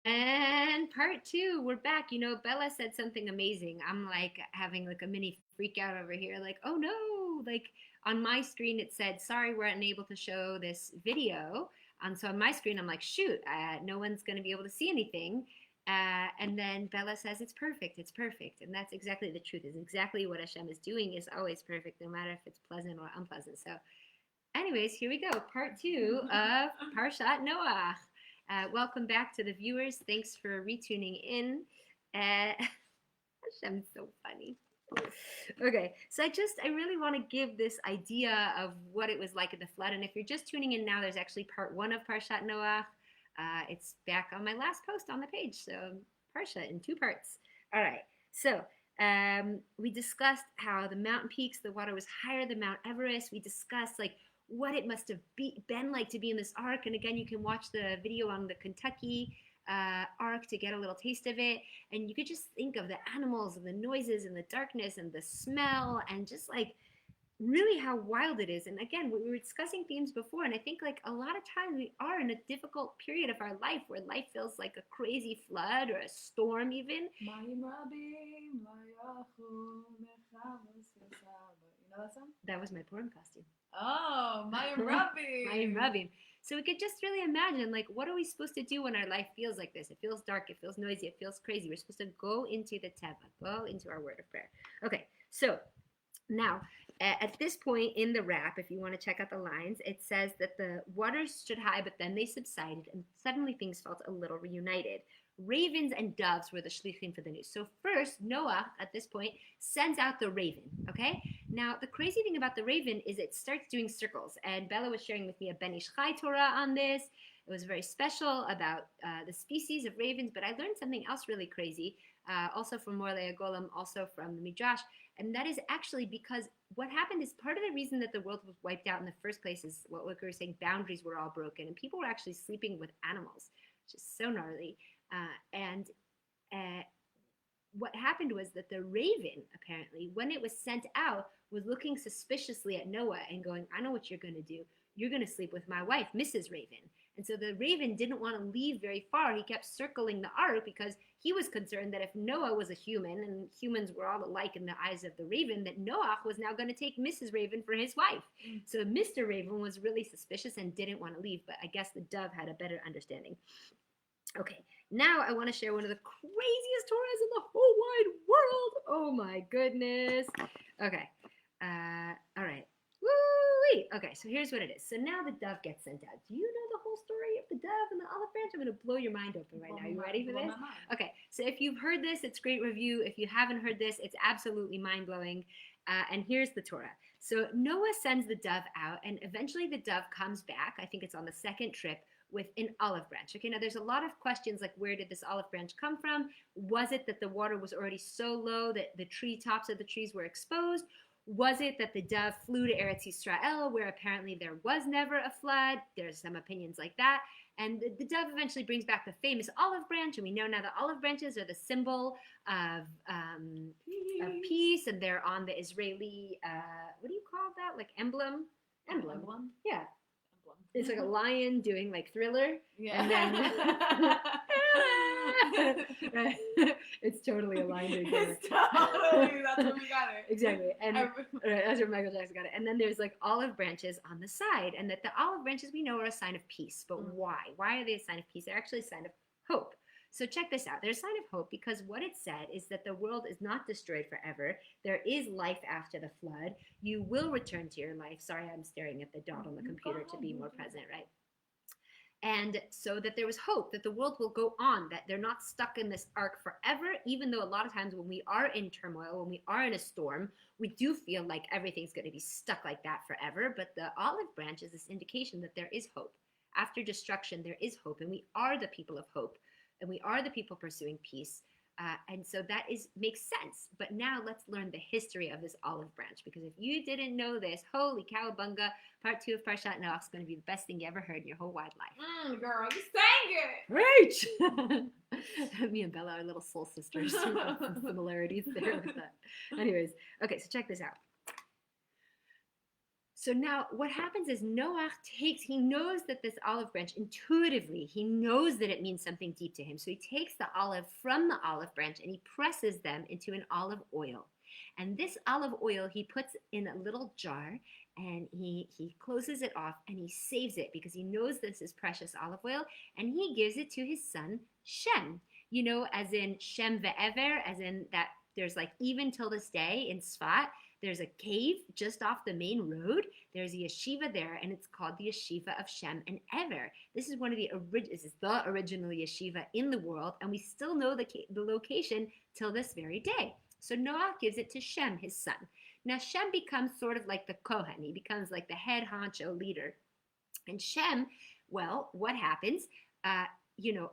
And part two, we're back. You know, Bella said something amazing. I'm like having like a mini freak out over here. Like, oh no, like on my screen it said, sorry, we're unable to show this video. And so on my screen, I'm like, shoot, no one's going to be able to see anything. And then Bella says, it's perfect, it's perfect. And that's exactly the truth, is exactly what Hashem is doing is always perfect, no matter if it's pleasant or unpleasant. So anyways, here we go. Part two of Parshat Noach. Welcome back to the viewers. Thanks for retuning in. Hashem's so funny. Okay, so I really want to give this idea of what it was like at the flood. And if you're just tuning in now, there's actually part one of Parshat Noach. It's back on my last post on the page. So Parsha in two parts. All right, so we discussed how the mountain peaks, the water was higher than Mount Everest. We discussed like what it must have been like to be in this ark. And again, you can watch the video on the Kentucky ark to get a little taste of it. And you could just think of the animals and the noises and the darkness and the smell and just like really how wild it is. And again, we were discussing themes before, and I think like a lot of times we are in a difficult period of our life where life feels like a crazy flood or a storm even. You know that song? That was my porn costume. Oh, Mayim Rabim. Mayim Rabim. So we could just really imagine, like, what are we supposed to do when our life feels like this? It feels dark, it feels noisy, it feels crazy. We're supposed to go into the teva, go into our word of prayer. Okay, so now, at this point in the rap, if you want to check out the lines, it says that the waters stood high, but then they subsided, and suddenly things felt a little reunited. Ravens and doves were the shlichim for the news. So first, Noah, at this point, sends out the raven, okay? Now, the crazy thing about the raven is it starts doing circles, and Bella was sharing with me a Ben Ish Chai Torah on this. It was very special about the species of ravens, but I learned something else really crazy, also from Morley Golem, also from the Midrash, and that is actually because what happened is part of the reason that the world was wiped out in the first place is what we were saying, boundaries were all broken, and people were actually sleeping with animals, which is so gnarly. And what happened was that the raven, apparently, when it was sent out, was looking suspiciously at Noah and going, I know what you're going to do. You're going to sleep with my wife, Mrs. Raven. And so the raven didn't want to leave very far. He kept circling the ark because he was concerned that if Noah was a human and humans were all alike in the eyes of the raven, that Noah was now going to take Mrs. Raven for his wife. So Mr. Raven was really suspicious and didn't want to leave, but I guess the dove had a better understanding. Okay, now I want to share one of the craziest Torahs in the whole wide world. Oh my goodness. Okay, all right. Woo-wee. Okay, so here's what it is. So now the dove gets sent out. Do you know the whole story of the dove and the olive branch? I'm going to blow your mind open right now. You ready for this? Okay, so if you've heard this, it's great review. If you haven't heard this, it's absolutely mind-blowing. And here's the Torah. So Noah sends the dove out, and eventually the dove comes back. I think it's on the second trip with an olive branch. Okay, now there's a lot of questions like where did this olive branch come from? Was it that the water was already so low that the tree tops of the trees were exposed? Was it that the dove flew to Eretz Yisrael where apparently there was never a flood? There's some opinions like that. And the dove eventually brings back the famous olive branch, and we know now the olive branches are the symbol of peace, and they're on the Israeli, what do you call that? Like emblem? Emblem? Yeah. It's like a lion doing like Thriller. Yeah. And then it's totally a lion doing Thriller. Totally, that's where we got it. Exactly. And that's where Michael Jackson got it. And then there's like olive branches on the side. And that the olive branches we know are a sign of peace. But why? Why are they a sign of peace? They're actually a sign of hope. So check this out. There's a sign of hope because what it said is that the world is not destroyed forever. There is life after the flood. You will return to your life. Sorry, I'm staring at the dot on the computer to be more present, right? And so that there was hope that the world will go on, that they're not stuck in this ark forever, even though a lot of times when we are in turmoil, when we are in a storm, we do feel like everything's going to be stuck like that forever. But the olive branch is this indication that there is hope. After destruction, there is hope, and we are the people of hope. And we are the people pursuing peace. And so that makes sense. But now let's learn the history of this olive branch. Because if you didn't know this, holy cowabunga, part 2 of Parshat Noach is going to be the best thing you ever heard in your whole wide life. Girl, you sang it! Right! Me and Bella are little soul sisters. Some similarities there with that. Anyways, okay, so check this out. So now what happens is Noach he knows that this olive branch intuitively, he knows that it means something deep to him. So he takes the olive from the olive branch and he presses them into an olive oil. And this olive oil he puts in a little jar and he closes it off and he saves it because he knows this is precious olive oil, and he gives it to his son Shem. You know, as in Shem ve'ever, as in that there's like even till this day in Sfat, there's a cave just off the main road. There's a yeshiva there, and it's called the Yeshiva of Shem and Ever. This is this is the original yeshiva in the world, and we still know the location till this very day. So Noah gives it to Shem, his son. Now Shem becomes sort of like the Kohen. He becomes like the head honcho leader. And Shem, well, what happens?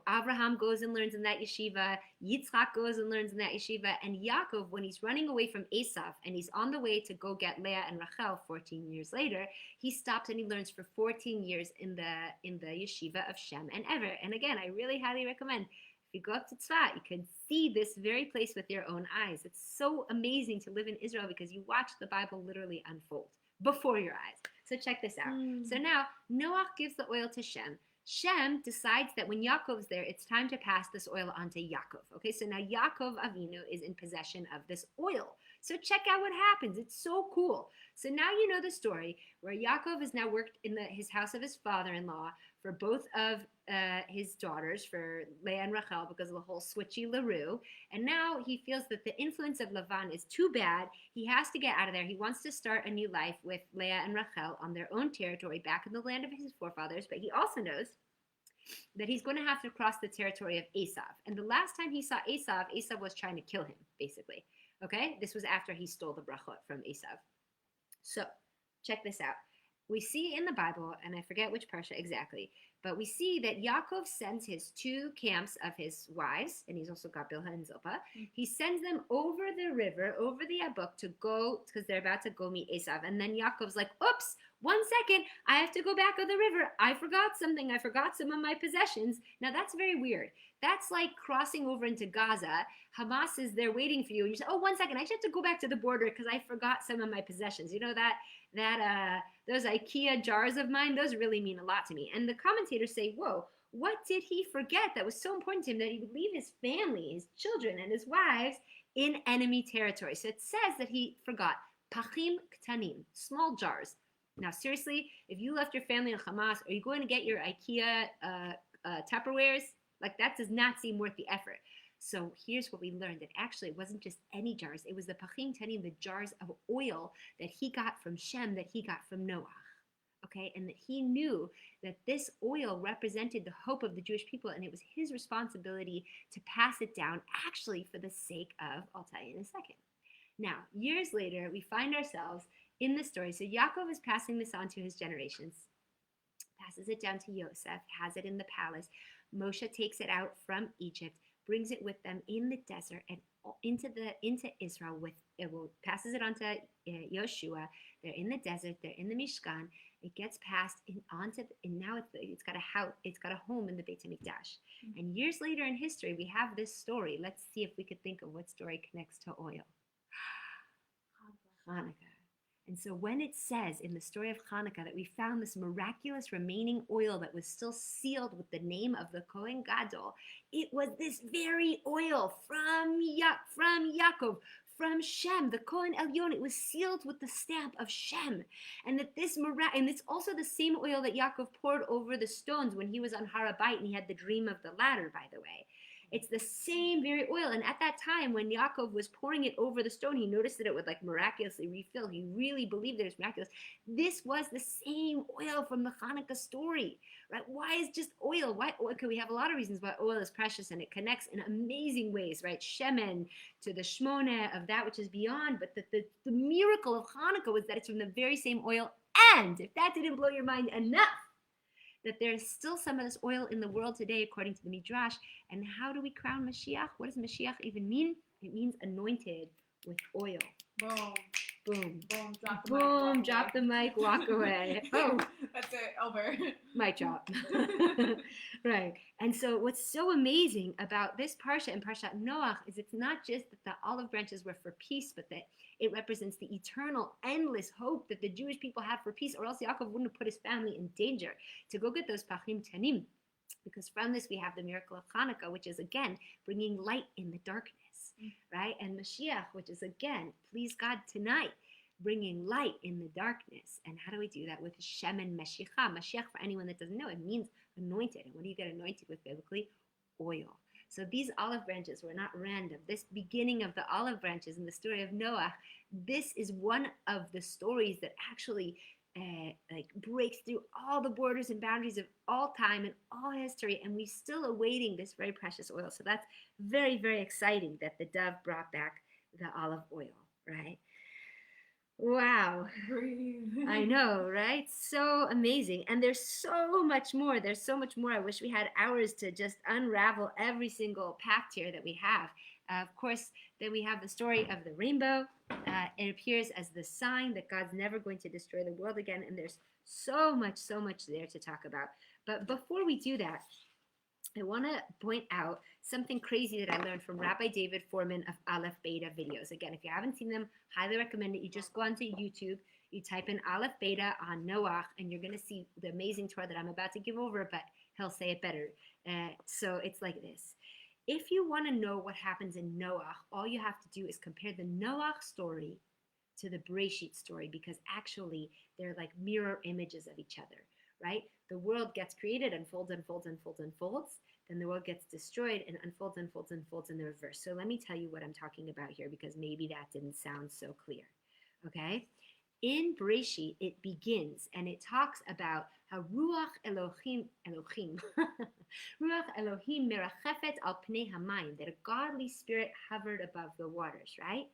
Abraham goes and learns in that yeshiva, Yitzchak goes and learns in that yeshiva, and Yaakov, when he's running away from Esav and he's on the way to go get Leah and Rachel 14 years later, he stops and he learns for 14 years in the yeshiva of Shem and Ever. And again, I really highly recommend, if you go up to Tzfat, you can see this very place with your own eyes. It's so amazing to live in Israel because you watch the Bible literally unfold before your eyes. So check this out. So now Noach gives the oil to Shem. Shem decides that when Yaakov's there, it's time to pass this oil on to Yaakov. Okay, so now Yaakov Avinu is in possession of this oil. So check out what happens. It's so cool. So now you know the story where Yaakov has now worked in his house of his father-in-law for both of his daughters, for Leah and Rachel, because of the whole switchy LaRue. And now he feels that the influence of Lavan is too bad. He has to get out of there. He wants to start a new life with Leah and Rachel on their own territory back in the land of his forefathers. But he also knows that he's going to have to cross the territory of Esav. And the last time he saw Esav was trying to kill him, basically. Okay? This was after he stole the brachot from Esav. So, check this out. We see in the Bible, and I forget which parsha exactly, but we see that Yaakov sends his two camps of his wives, and he's also got Bilhah and Zilpah. He sends them over the river, over the Yabuk, to go, because they're about to go meet Esav. And then Yaakov's like, oops, 1 second, I have to go back on the river. I forgot something. I forgot some of my possessions. Now, that's very weird. That's like crossing over into Gaza. Hamas is there waiting for you, and you say, oh, 1 second, I just have to go back to the border because I forgot some of my possessions. You know those IKEA jars of mine, those really mean a lot to me. And the commentators say, whoa, what did he forget that was so important to him that he would leave his family, his children, and his wives in enemy territory? So it says that he forgot pachim ktanim, small jars. Now, seriously, if you left your family in Hamas, are you going to get your IKEA Tupperwares? Like, that does not seem worth the effort. So here's what we learned, that actually it wasn't just any jars. It was the pachim tanim, the jars of oil that he got from Shem, that he got from Noach. Okay, and that he knew that this oil represented the hope of the Jewish people, and it was his responsibility to pass it down, actually for the sake of, I'll tell you in a second. Now, years later, we find ourselves in this story. So Yaakov is passing this on to his generations, passes it down to Yosef, has it in the palace. Moshe takes it out from Egypt, brings it with them in the desert and into Israel. Passes it on to Yoshua. They're in the desert. They're in the Mishkan. It gets passed and now it's got a house. It's got a home in the Beit HaMikdash. And years later in history, we have this story. Let's see if we could think of what story connects to oil. Hanukkah. And so when it says in the story of Hanukkah that we found this miraculous remaining oil that was still sealed with the name of the Kohen Gadol, it was this very oil from Yaakov, from Shem, the Kohen Elyon. It was sealed with the stamp of Shem. And that and it's also the same oil that Yaakov poured over the stones when he was on Har HaBayit and he had the dream of the ladder, by the way. It's the same very oil. And at that time, when Yaakov was pouring it over the stone, he noticed that it would like miraculously refill. He really believed that it was miraculous. This was the same oil from the Hanukkah story, right? Why is just oil? Why? Okay, we have a lot of reasons why oil is precious, and it connects in amazing ways, right? Shemen to the Shmona of that which is beyond. But the miracle of Hanukkah was that it's from the very same oil. And if that didn't blow your mind enough, that there's still some of this oil in the world today, according to the Midrash. And how do we crown Mashiach? What does Mashiach even mean? It means anointed with oil. Boom. Boom. Boom. Drop the Boom. mic. Drop the mic. Walk away. Oh. That's it. Over. Mic drop. Right. And so what's so amazing about this parsha and Parshat Noach is it's not just that the olive branches were for peace, but that it represents the eternal, endless hope that the Jewish people have for peace, or else Yaakov wouldn't have put his family in danger to go get those pachim tanim. Because from this we have the miracle of Hanukkah, which is again bringing light in the darkness, right? And Mashiach, which is again, please God tonight, bringing light in the darkness. And how do we do that? With Shemen Meshicha. Mashiach, for anyone that doesn't know, it means anointed. And what do you get anointed with biblically? Oil. So these olive branches were not random. This beginning of the olive branches in the story of Noah, this is one of the stories that actually breaks through all the borders and boundaries of all time and all history, and we're still awaiting this very precious oil. So that's very, very exciting that the dove brought back the olive oil, right? Wow. I know, right? So amazing. And there's so much more. There's so much more. I wish we had hours to just unravel every single path here that we have. Of course, then we have the story of the rainbow. It appears as the sign that God's never going to destroy the world again. And there's so much there to talk about. But before we do that, I want to point out something crazy that I learned from Rabbi David Foreman of Aleph Beta videos. Again, if you haven't seen them, highly recommend it. You just go onto YouTube, you type in Aleph Beta on Noach, and you're going to see the amazing Torah that I'm about to give over, but he'll say it better. So it's like this. If you want to know what happens in Noach, all you have to do is compare the Noach story to the Bereshit story, because actually they're like mirror images of each other, right? The world gets created, unfolds. Then the world gets destroyed and unfolds in the reverse. So let me tell you what I'm talking about here, because maybe that didn't sound so clear, okay? In Bereshit, it begins and it talks about how Ruach Elohim Ruach Elohim merachefet al pnei hamayim, that a godly spirit hovered above the waters, right?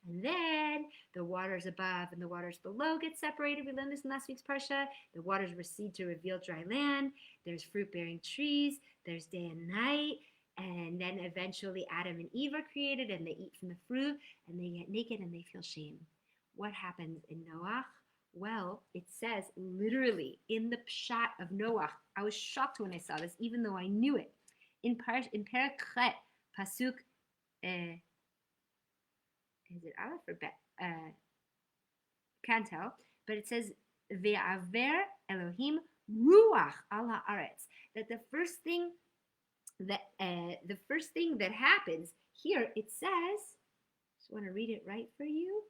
And then the waters above and the waters below get separated. We learned this in last week's parsha. The waters recede to reveal dry land. There's fruit-bearing trees. There's day and night. And then eventually Adam and Eve are created, and they eat from the fruit, and they get naked, and they feel shame. What happens in Noach? Well, it says literally in the pshat of Noach. I was shocked when I saw this, even though I knew it. In Perek Chet, pasuk, is it Aleph or Bet? Can't tell, but it says Ve'aver Elohim Ruach al haaretz. That the first thing that happens here, it says. Just want to read it right for you.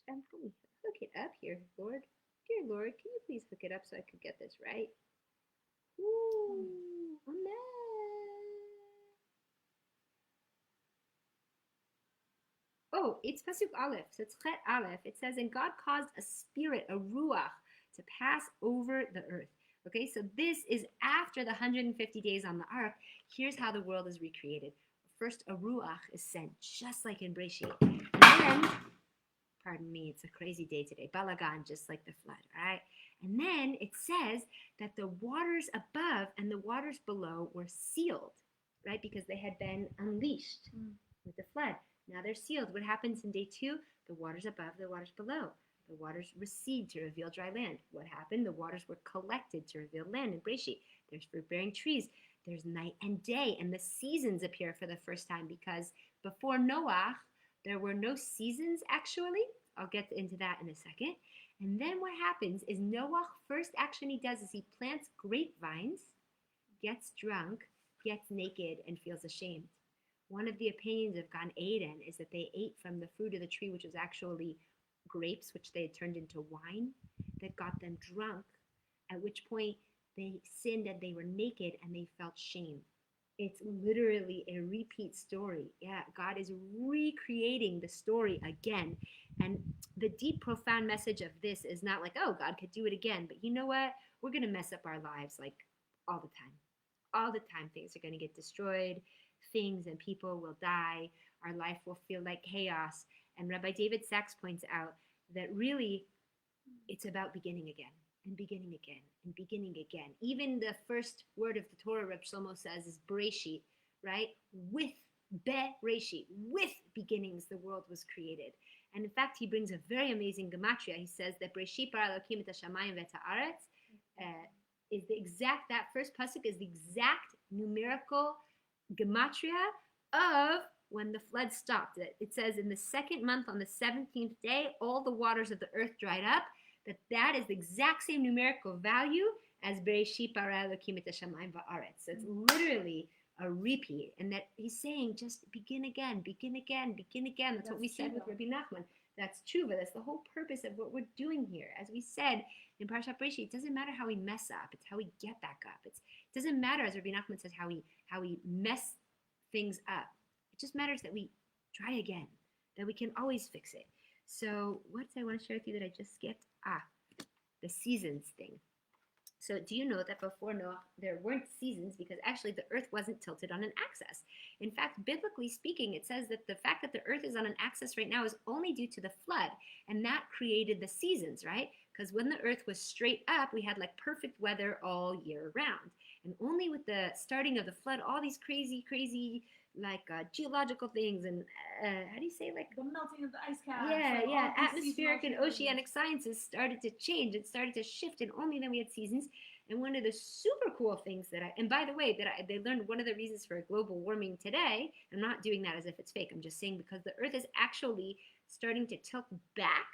Hook it up here, Lord. Dear Lord, can you please hook it up so I could get this right? Ooh, amen. Oh, it's Pasuk Aleph, so it's Chet Aleph. It says, and God caused a spirit, a ruach, to pass over the earth. Okay, so this is after the 150 days on the ark. Here's how the world is recreated. First, a ruach is sent, just like in Bereshit. And then, pardon me, it's a crazy day today. Balagan, just like the flood, all right? And then it says that the waters above and the waters below were sealed, right? Because they had been unleashed with the flood. Now they're sealed. What happens in day 2? The waters above, the waters below. The waters recede to reveal dry land. What happened? The waters were collected to reveal land in Bereshit. There's fruit-bearing trees. There's night and day. And the seasons appear for the first time, because before Noah, there were no seasons, actually. I'll get into that in a second. And then what happens is Noah, first action he does is he plants grapevines, gets drunk, gets naked, and feels ashamed. One of the opinions of Gan Eden is that they ate from the fruit of the tree, which was actually grapes, which they had turned into wine, that got them drunk, at which point they sinned and they were naked and they felt shame. It's literally a repeat story. Yeah, God is recreating the story again. And the deep, profound message of this is not like, oh, God could do it again. But you know what? We're going to mess up our lives like all the time. All the time, things are going to get destroyed. Things and people will die. Our life will feel like chaos. And Rabbi David Sachs points out that really it's about beginning again and beginning again and beginning again. Even the first word of the Torah, Reb Shlomo says, is Bereshit, right? With Bereshit, with beginnings, the world was created. And in fact, he brings a very amazing gematria. He says that Breshit bara Elokim et hashamayim v'et haaretz is the exact, that first pasuk is the exact numerical gematria of when the flood stopped. It says in the second month on the 17th day, all the waters of the earth dried up. That is the exact same numerical value as Bereshit bara Elokim et hashamayim va'aretz. So it's literally a repeat, and that he's saying just begin again, begin again, begin again. That's what we said with Rabbi Nachman. That's tshuva. That's the whole purpose of what we're doing here. As we said in Parshat Bereshit, it doesn't matter how we mess up; it's how we get back up. It doesn't matter, as Rabbi Nachman says, how we mess things up. It just matters that we try again, that we can always fix it. So, what did I want to share with you that I just skipped? The seasons thing. So do you know that before Noah, there weren't seasons because actually the earth wasn't tilted on an axis. In fact, biblically speaking, it says that the fact that the earth is on an axis right now is only due to the flood. And that created the seasons, right? Because when the earth was straight up, we had like perfect weather all year round. And only with the starting of the flood, all these crazy like geological things and how do you say, like the melting of the ice caps. Yeah, atmospheric and oceanic sciences started to change. It started to shift, and only then we had seasons. And one of the super cool things and by the way, they learned one of the reasons for global warming today. I'm not doing that as if it's fake. I'm just saying because the Earth is actually starting to tilt back,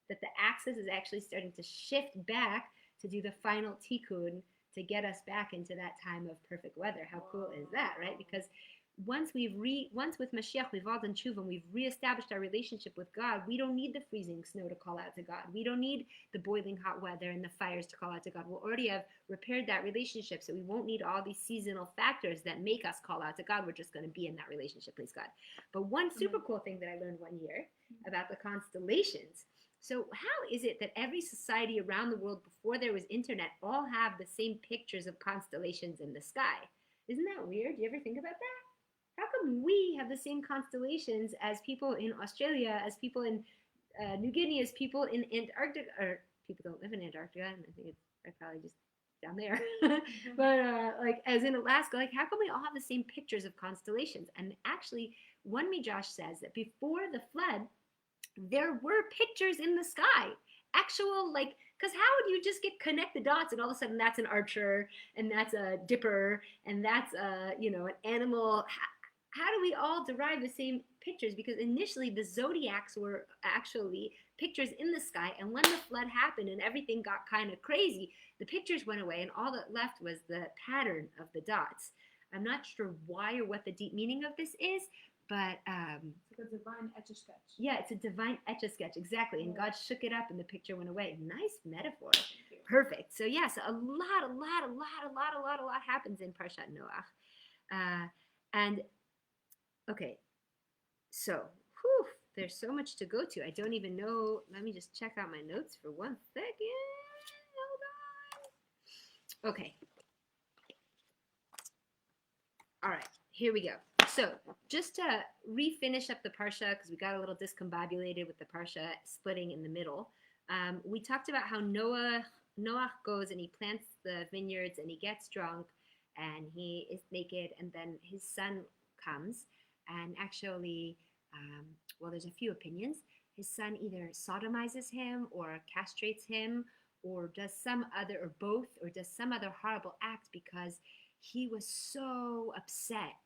that the axis is actually starting to shift back to do the final tikkun to get us back into that time of perfect weather. How cool is that, right? Because once with Mashiach, we've all done tshuva, and we've reestablished our relationship with God, we don't need the freezing snow to call out to God. We don't need the boiling hot weather and the fires to call out to God. We'll already have repaired that relationship, so we won't need all these seasonal factors that make us call out to God. We're just going to be in that relationship, please God. But one super cool thing that I learned one year about the constellations. So how is it that every society around the world before there was internet all have the same pictures of constellations in the sky? Isn't that weird? Do you ever think about that? How come we have the same constellations as people in Australia, as people in New Guinea, as people in Antarctica, or people don't live in Antarctica, and I think they're probably just down there. But like as in Alaska, like how come we all have the same pictures of constellations? And actually, one Midrash says that before the flood, there were pictures in the sky. Actual, like, because how would you just connect the dots and all of a sudden that's an archer and that's a dipper and that's an animal? How do we all derive the same pictures? Because initially the zodiacs were actually pictures in the sky, and when the flood happened and everything got kind of crazy, the pictures went away and all that left was the pattern of the dots. I'm not sure why or what the deep meaning of this is, but it's like a divine etch-a-sketch. Yeah, it's a divine etch-a-sketch, exactly. And God shook it up and the picture went away. Nice metaphor. Perfect. So yes, a lot happens in Parshat Noach. And okay, so there's so much to go to. I don't even know. Let me just check out my notes for 1 second. Hold on. Okay. All right, here we go. So just to refinish up the parsha, because we got a little discombobulated with the parsha splitting in the middle, we talked about how Noach goes and he plants the vineyards and he gets drunk and he is naked, and then his son comes and actually, there's a few opinions. His son either sodomizes him or castrates him or does some other, or both, or does some other horrible act because he was so upset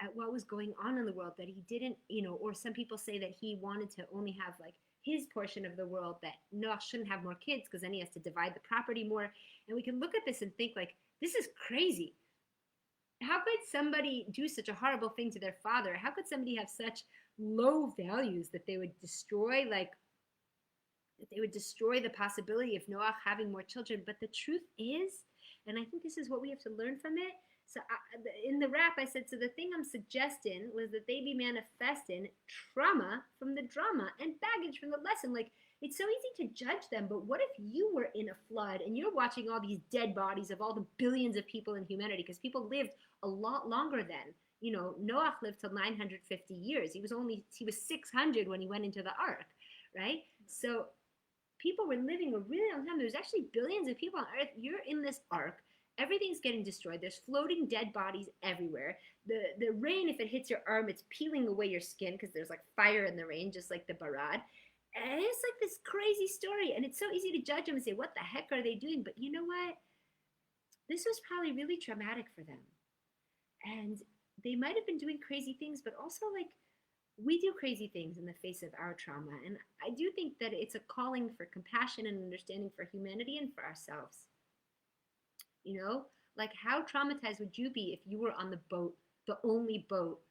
at what was going on in the world that he didn't, or some people say that he wanted to only have like his portion of the world, that Noah shouldn't have more kids because then he has to divide the property more. And we can look at this and think like, this is crazy. How could somebody do such a horrible thing to their father? How could somebody have such low values that they would destroy, the possibility of Noah having more children? But the truth is, and I think this is what we have to learn from it. So in the wrap, I said, so the thing I'm suggesting was that they be manifesting trauma from the drama and baggage from the lesson. Like, it's so easy to judge them, but what if you were in a flood and you're watching all these dead bodies of all the billions of people in humanity? Because people lived a lot longer then. Noah lived till 950 years. He was 600 when he went into the ark, right? So people were living a really long time. There's actually billions of people on earth. You're in this ark, everything's getting destroyed. There's floating dead bodies everywhere. The rain, if it hits your arm, it's peeling away your skin because there's like fire in the rain, just like the Barad. And it's like this crazy story, and it's so easy to judge them and say, what the heck are they doing? But you know what? This was probably really traumatic for them. And they might have been doing crazy things, but also like we do crazy things in the face of our trauma. And I do think that it's a calling for compassion and understanding for humanity and for ourselves. You know, like how traumatized would you be if you were on the boat, the only boat,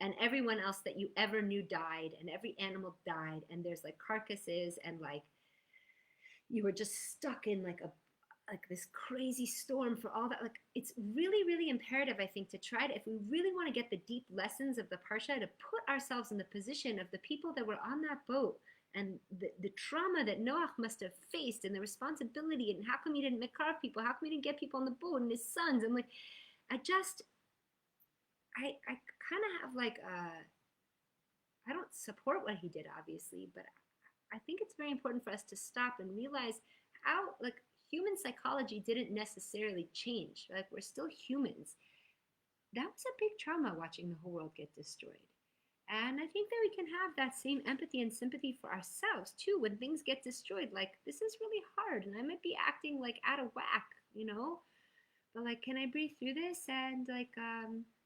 and everyone else that you ever knew died, and every animal died, and there's like carcasses, and like you were just stuck in like this crazy storm for all that. Like it's really, really imperative, I think, to try to, if we really want to get the deep lessons of the parsha, to put ourselves in the position of the people that were on that boat and the trauma that Noach must have faced and the responsibility, and how come he didn't make people, how come he didn't get people on the boat and his sons, and like I kind of have like I don't support what he did, obviously, but I think it's very important for us to stop and realize how like human psychology didn't necessarily change. Like we're still humans. That was a big trauma, watching the whole world get destroyed. And I think that we can have that same empathy and sympathy for ourselves too when things get destroyed. Like this is really hard, and I might be acting like out of whack, you know. But like, can I breathe through this and like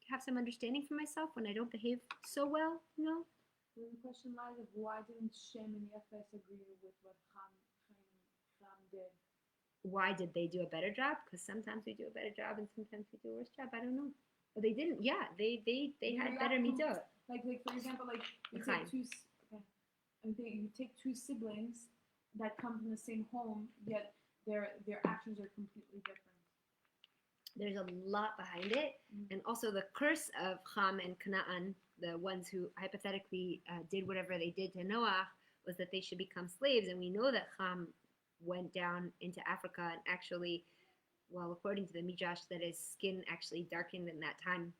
have some understanding for myself when I don't behave so well, you know? So the question lies of why didn't Shem and Yafes agree with what Ham did? Why did they do a better job? Because sometimes we do a better job and sometimes we do a worse job. I don't know. But they didn't. Yeah, they had better midot. Like for example, like you take you take two siblings that come from the same home, yet their actions are completely different. There's a lot behind it, and also the curse of Ham and Canaan, the ones who hypothetically did whatever they did to Noah, was that they should become slaves. And we know that Ham went down into Africa and actually, well, according to the Midrash, that his skin actually darkened in that time,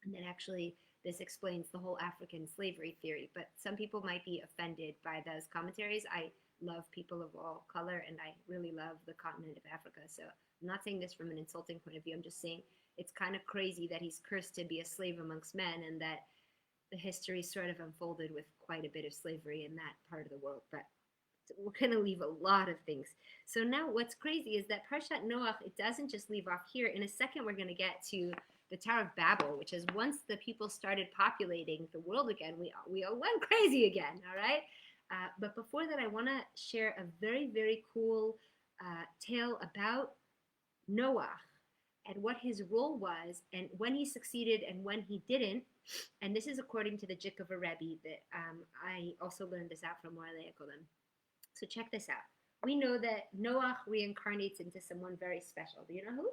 and that actually this explains the whole African slavery theory. But some people might be offended by those commentaries. I love people of all color, and I really love the continent of Africa. So I'm not saying this from an insulting point of view. I'm just saying it's kind of crazy that he's cursed to be a slave amongst men, and that the history sort of unfolded with quite a bit of slavery in that part of the world. But we're going to leave a lot of things. So now what's crazy is that Parshat Noach, it doesn't just leave off here. In a second, we're going to get to the Tower of Babel, which is once the people started populating the world again, we all went crazy again, all right? But before that, I want to share a very, very cool tale about Noah and what his role was, and when he succeeded and when he didn't. And this is according to the Jik of a Rebbe that I also learned this out from Moale Ekolim. So check this out. We know that Noah reincarnates into someone very special. Do you know who?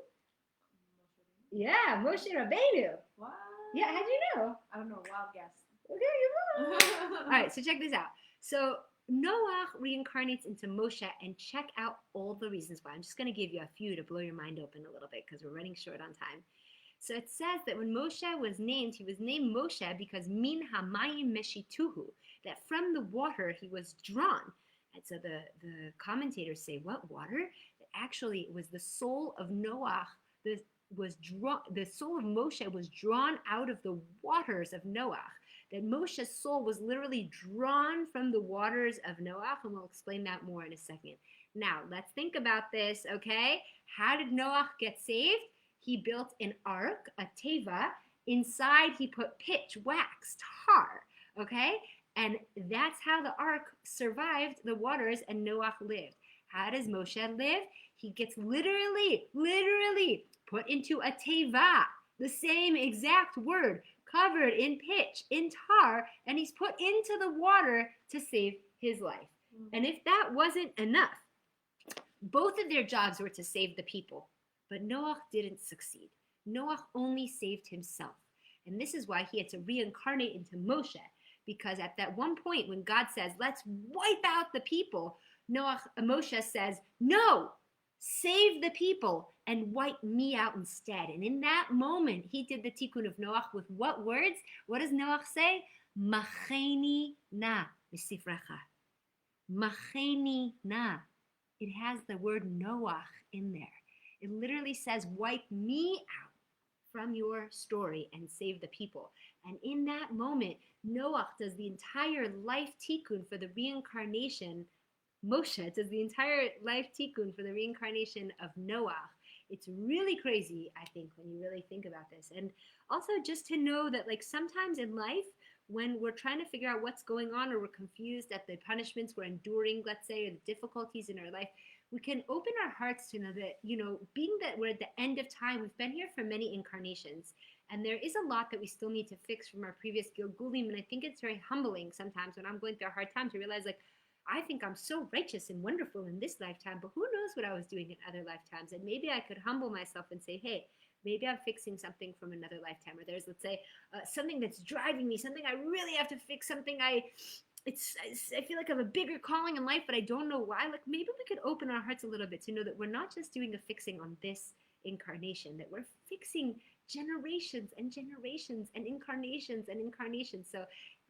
Yeah, Moshe Rabbeinu. What? Yeah, how'd you know? I don't know, wild guess. Okay, you know. All right, so check this out. So Noah reincarnates into Moshe, and check out all the reasons why. I'm just going to give you a few to blow your mind open a little bit because we're running short on time. So it says that when Moshe was named, he was named Moshe because min hamayim meshituhu, that from the water he was drawn. And so the commentators say, what water? That actually it was the soul of Noah, the soul of Moshe was drawn out of the waters of Noah. That Moshe's soul was literally drawn from the waters of Noah, and we'll explain that more in a second. Now, let's think about this, okay? How did Noah get saved? He built an ark, a teva. Inside, he put pitch, wax, tar, okay? And that's how the ark survived the waters and Noah lived. How does Moshe live? He gets literally put into a teva, the same exact word, covered in pitch, in tar, and he's put into the water to save his life. And if that wasn't enough, both of their jobs were to save the people, but Noah didn't succeed. Noah only saved himself. And this is why he had to reincarnate into Moshe, because at that one point when God says, let's wipe out the people, Moshe says, no, save the people and wipe me out instead. And in that moment, he did the tikkun of Noach with what words? What does Noach say? Macheni na misifrecha. Macheni na. It has the word Noach in there. It literally says, wipe me out from your story and save the people. And in that moment, Noach does the entire life tikkun for the reincarnation. Moshe does the entire life tikkun for the reincarnation of Noach. It's really crazy, I think, when you really think about this. And also just to know that, like, sometimes in life, when we're trying to figure out what's going on, or we're confused at the punishments we're enduring, let's say, or the difficulties in our life, we can open our hearts to know that, being that we're at the end of time, we've been here for many incarnations, and there is a lot that we still need to fix from our previous Gilgulim. And I think it's very humbling sometimes when I'm going through a hard time to realize, like, I think I'm so righteous and wonderful in this lifetime, but who knows what I was doing in other lifetimes? And maybe I could humble myself and say, hey, maybe I'm fixing something from another lifetime. Or there's, let's say, something that's driving me, something I really have to fix, something I feel like I have a bigger calling in life, but I don't know why. Like, maybe we could open our hearts a little bit to know that we're not just doing a fixing on this incarnation, that we're fixing generations and generations and incarnations and incarnations. So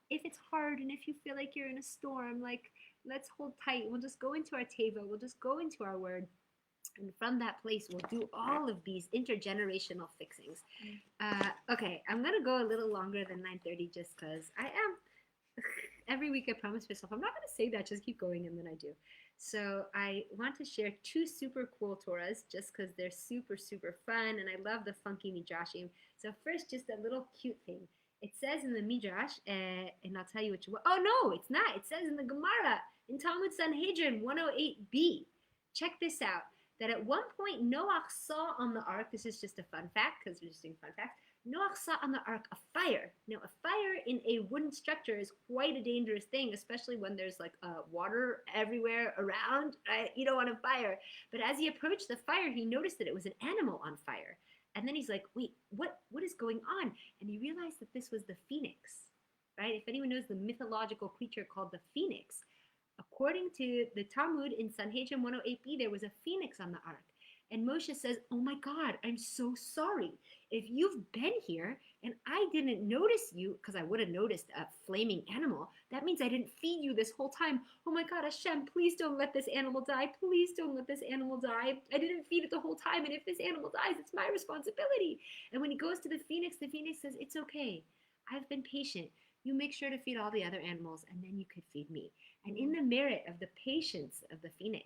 if it's hard and if you feel like you're in a storm, like, let's hold tight. We'll just go into our teva. We'll just go into our word. And from that place, we'll do all of these intergenerational fixings. Okay, I'm going to go a little longer than 9:30 just because I am. Every week I promise myself I'm not going to say that, just keep going, and then I do. So I want to share two super cool Torahs just because they're super, super fun, and I love the funky midrashim. So first, just a little cute thing. It says in the midrash, and I'll tell you what you want. Oh, no, it's not. It says in the Gemara, in Talmud Sanhedrin 108b. Check this out. That at one point Noach saw on the ark, this is just a fun fact because we're just doing fun facts, Noach saw on the ark a fire. Now, a fire in a wooden structure is quite a dangerous thing, especially when there's like water everywhere around, right? You don't want a fire. But as he approached the fire, he noticed that it was an animal on fire. And then he's like, wait, what is going on? And he realized that this was the phoenix, right? If anyone knows the mythological creature called the phoenix, according to the Talmud in Sanhedrin 108b, there was a phoenix on the ark. And Moshe says, oh my God, I'm so sorry. If you've been here and I didn't notice you, because I would have noticed a flaming animal, that means I didn't feed you this whole time. Oh my God, Hashem, please don't let this animal die. Please don't let this animal die. I didn't feed it the whole time. And if this animal dies, it's my responsibility. And when he goes to the phoenix says, it's okay. I've been patient. You make sure to feed all the other animals, and then you could feed me. And in the merit of the patience of the phoenix,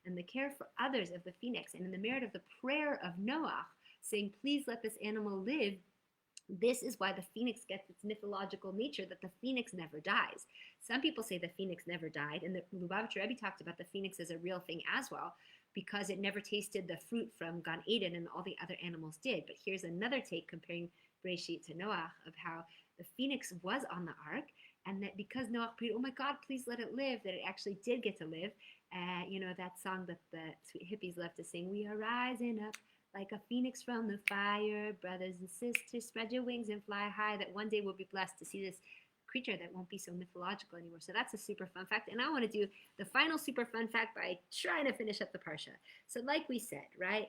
and the care for others of the phoenix, and in the merit of the prayer of Noach, saying, please let this animal live, this is why the phoenix gets its mythological nature, that the phoenix never dies. Some people say the phoenix never died, and the Lubavitcher Rebbe talked about the phoenix as a real thing as well, because it never tasted the fruit from Gan Eden and all the other animals did. But here's another take comparing Bereshit to Noach of how the phoenix was on the ark, and that because Noach prayed, oh my God, please let it live, that it actually did get to live. That song that the sweet hippies love to sing, we are rising up like a phoenix from the fire, brothers and sisters, spread your wings and fly high, that one day we'll be blessed to see this creature that won't be so mythological anymore. So that's a super fun fact. And I want to do the final super fun fact by trying to finish up the parsha. So like we said, right,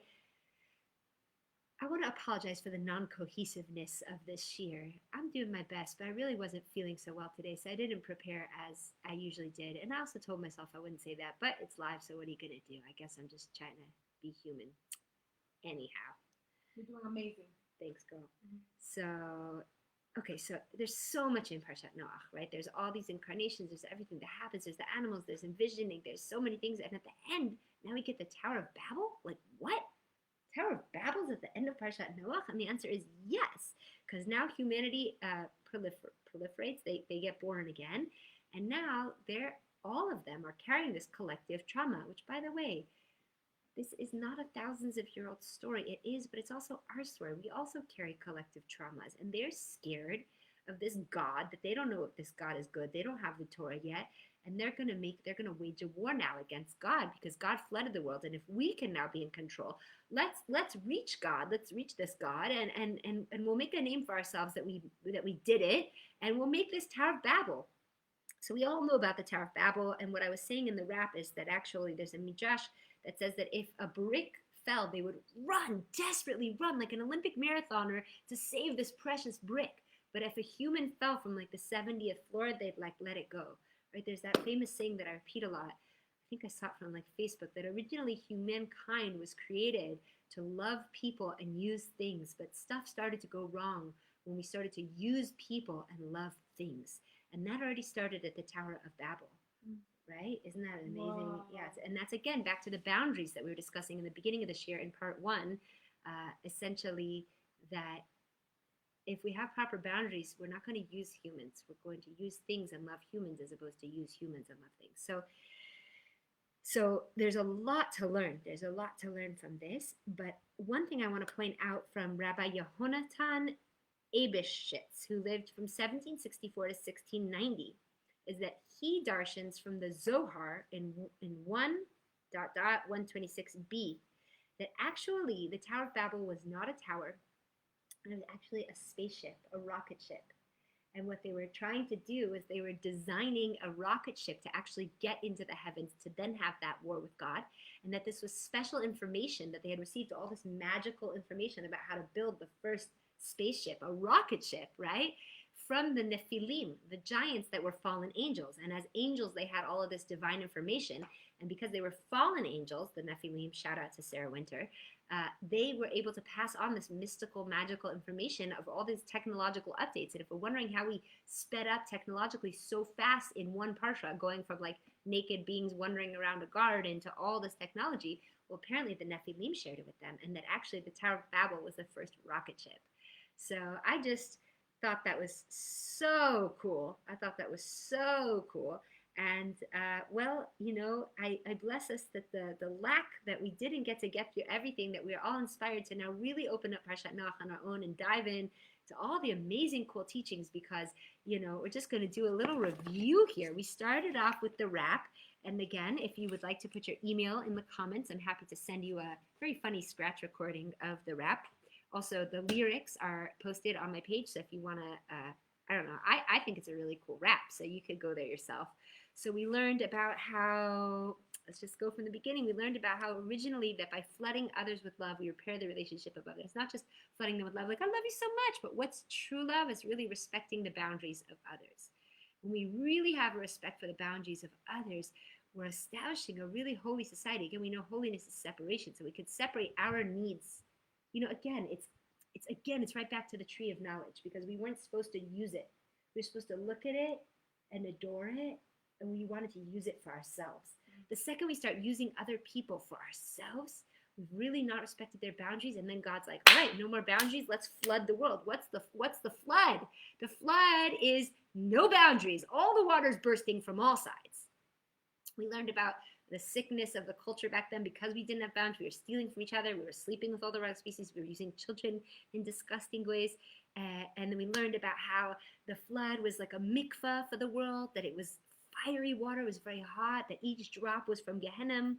I want to apologize for the non-cohesiveness of this year. I'm doing my best, but I really wasn't feeling so well today, so I didn't prepare as I usually did. And I also told myself I wouldn't say that, but it's live, so what are you going to do? I guess I'm just trying to be human. Anyhow. You're doing amazing. Thanks, girl. Mm-hmm. So there's so much in Parshat Noach, right? There's all these incarnations, there's everything that happens, there's the animals, there's envisioning, there's so many things. And at the end, now we get the Tower of Babel? Like, what? Tower of Babel's at the end of Parshat Noach? And the answer is yes, because now humanity proliferates, they get born again, and now all of them are carrying this collective trauma, which, by the way, this is not a thousands of year old story. It is, but it's also our story. We also carry collective traumas, and they're scared of this God that they don't know if this God is good. They don't have the Torah yet. And they're going to wage a war now against God, because God flooded the world. And if we can now be in control, let's reach God. Let's reach this God, and we'll make a name for ourselves that we did it, and we'll make this Tower of Babel. So we all know about the Tower of Babel. And what I was saying in the rap is that actually there's a midrash that says that if a brick fell, they would desperately run like an Olympic marathoner to save this precious brick. But if a human fell from like the 70th floor, they'd like let it go. Right? There's that famous saying that I repeat a lot. I think I saw it from like Facebook, that originally humankind was created to love people and use things, but stuff started to go wrong when we started to use people and love things. And that already started at the Tower of Babel, right? Isn't that amazing? Wow. Yeah, and that's again back to the boundaries that we were discussing in the beginning of this year in part one, essentially that if we have proper boundaries, we're not going to use humans. We're going to use things and love humans as opposed to use humans and love things. So there's a lot to learn. There's a lot to learn from this. But one thing I want to point out from Rabbi Yehonatan Eibeshitz, who lived from 1764 to 1690, is that he darshans from the Zohar in 1.126b that actually the Tower of Babel was not a tower. It was actually a spaceship, a rocket ship. And what they were trying to do is they were designing a rocket ship to actually get into the heavens to then have that war with God. And that this was special information that they had received, all this magical information about how to build the first spaceship, a rocket ship, right? From the Nephilim, the giants that were fallen angels. And as angels, they had all of this divine information. And because they were fallen angels, the Nephilim, shout out to Sarah Winter, they were able to pass on this mystical, magical information of all these technological updates. And if we're wondering how we sped up technologically so fast in one parsha, going from like naked beings wandering around a garden to all this technology, well, apparently the Nephilim shared it with them, and that actually the Tower of Babel was the first rocket ship. So I just thought that was so cool. I thought that was so cool. And, well, you know, I bless us that the lack that we didn't get to get through everything, that we are all inspired to now really open up Parshat Noach on our own and dive in to all the amazing, cool teachings, because, you know, we're just going to do a little review here. We started off with the wrap. And again, if you would like to put your email in the comments, I'm happy to send you a very funny scratch recording of the wrap. Also, the lyrics are posted on my page. So if you want to, I don't know, I think it's a really cool rap. So you could go there yourself. So we learned about how, let's just go from the beginning. We learned about how originally that by flooding others with love, we repair the relationship of others. It's not just flooding them with love, like, I love you so much. But what's true love is really respecting the boundaries of others. When we really have a respect for the boundaries of others, we're establishing a really holy society. Again, we know holiness is separation. So we could separate our needs. You know, again, it's right back to the tree of knowledge, because we weren't supposed to use it. We were supposed to look at it and adore it, and we wanted to use it for ourselves. The second we start using other people for ourselves, we've really not respected their boundaries, and then God's like, all right, no more boundaries, let's flood the world. What's the flood? The flood is no boundaries. All the water's bursting from all sides. We learned about the sickness of the culture back then. Because we didn't have boundaries, we were stealing from each other, we were sleeping with all the other species, we were using children in disgusting ways. And then we learned about how the flood was like a mikvah for the world, that it was fiery water, was very hot, that each drop was from Gehenna.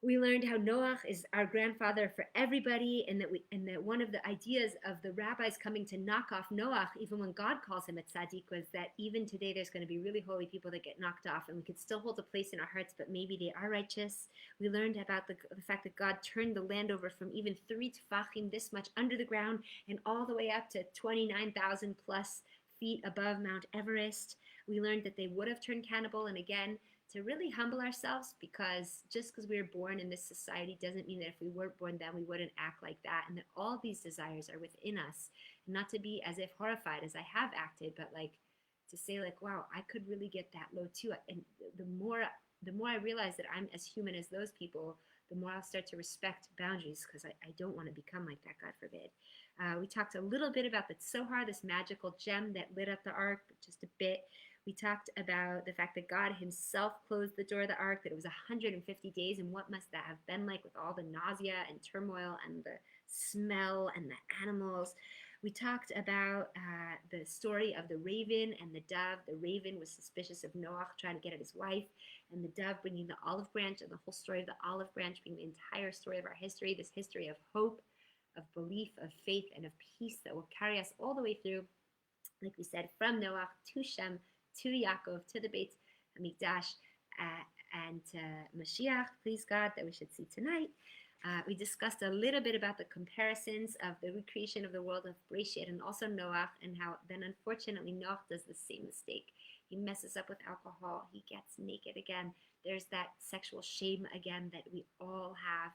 We learned how Noach is our grandfather for everybody, and that one of the ideas of the rabbis coming to knock off Noach, even when God calls him a tzaddik, was that even today there's going to be really holy people that get knocked off, and we could still hold a place in our hearts, but maybe they are righteous. We learned about the fact that God turned the land over from even 3 tefachim, this much under the ground, and all the way up to 29,000 plus feet above Mount Everest. We learned that they would have turned cannibal, and again, to really humble ourselves, because just because we were born in this society doesn't mean that if we weren't born then we wouldn't act like that, and that all these desires are within us. Not to be as if horrified as I have acted, but like to say like, wow, I could really get that low too. And the more I realize that I'm as human as those people, the more I'll start to respect boundaries, because I don't want to become like that, God forbid. We talked a little bit about the Tzohar, this magical gem that lit up the ark, just a bit. We talked about the fact that God himself closed the door of the ark, that it was 150 days, and what must that have been like with all the nausea and turmoil and the smell and the animals. We talked about the story of the raven and the dove. The raven was suspicious of Noach trying to get at his wife, and the dove bringing the olive branch, and the whole story of the olive branch being the entire story of our history, this history of hope, of belief, of faith, and of peace that will carry us all the way through, like we said, from Noach to Shem, to Yaakov, to the Beit HaMikdash, and to Mashiach, please God, that we should see tonight. We discussed a little bit about the comparisons of the recreation of the world of Bereshit and also Noach, and how then unfortunately Noach does the same mistake. He messes up with alcohol. He gets naked again. There's that sexual shame again that we all have.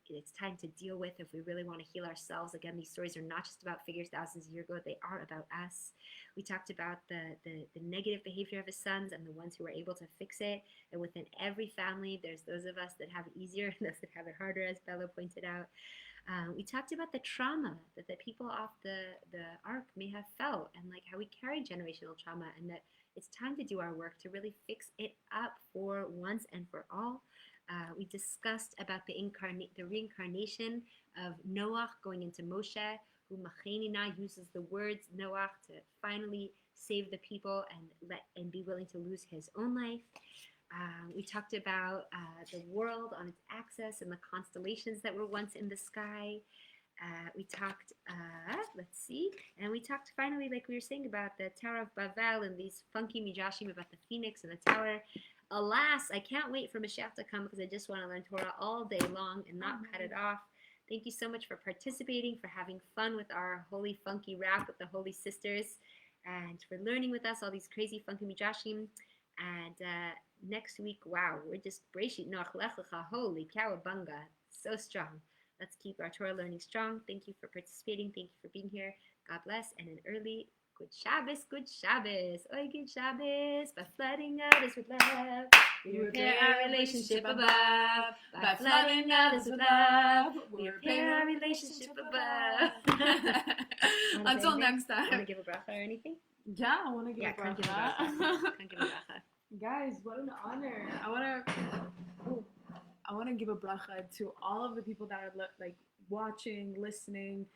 it's time to deal with if we really want to heal ourselves. Again, these stories are not just about figures thousands of years ago, they are about us. We talked about the negative behavior of his sons and the ones who were able to fix it. And within every family, there's those of us that have it easier and those that have it harder, as Bella pointed out. We talked about the trauma that the people off the ark may have felt, and like how we carry generational trauma, and that it's time to do our work to really fix it up for once and for all. We discussed about the reincarnation of Noach going into Moshe, who Machenina uses the words Noach to finally save the people and be willing to lose his own life. We talked about the world on its axis and the constellations that were once in the sky. We talked, and we talked finally, like we were saying, about the Tower of Babel and these funky midrashim about the phoenix and the tower. Alas, I can't wait for Mashiach to come because I just want to learn Torah all day long and not cut it off. Thank you so much for participating, for having fun with our holy funky rap with the holy sisters, and for learning with us all these crazy funky midrashim. And next week, wow, we're just Breshit Noach Lech Lecha, holy cowabunga, so strong. Let's keep our Torah learning strong. Thank you for participating. Thank you for being here. God bless, and an early good Shabbos, good Shabbos. Oy, good Shabbos. By flooding others with love, we repair our relationship above. By flooding others with love, we repair our relationship above. Until next time. Want to give a bracha or anything? Yeah, I want to give a bracha. Can't give a bracha. Guys, what an honor. I want to give a bracha to all of the people that are like watching, listening,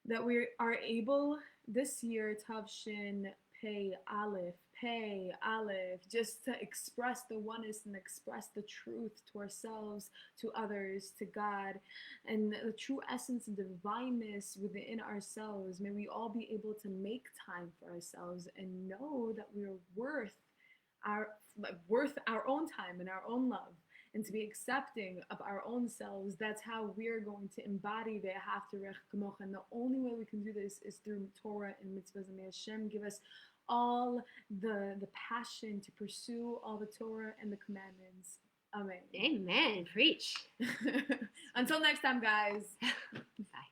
that we are able this year, Tavshin Pei Aleph, just to express the oneness and express the truth to ourselves, to others, to God, and the true essence and divineness within ourselves. May we all be able to make time for ourselves and know that we are worth our own time and our own love, and to be accepting of our own selves. That's how we're going to embody the Haftarech Kamocha. And the only way we can do this is through Torah and mitzvahs. And may Hashem give us all the passion to pursue all the Torah and the commandments. Amen. Amen. Preach. Until next time, guys. Bye.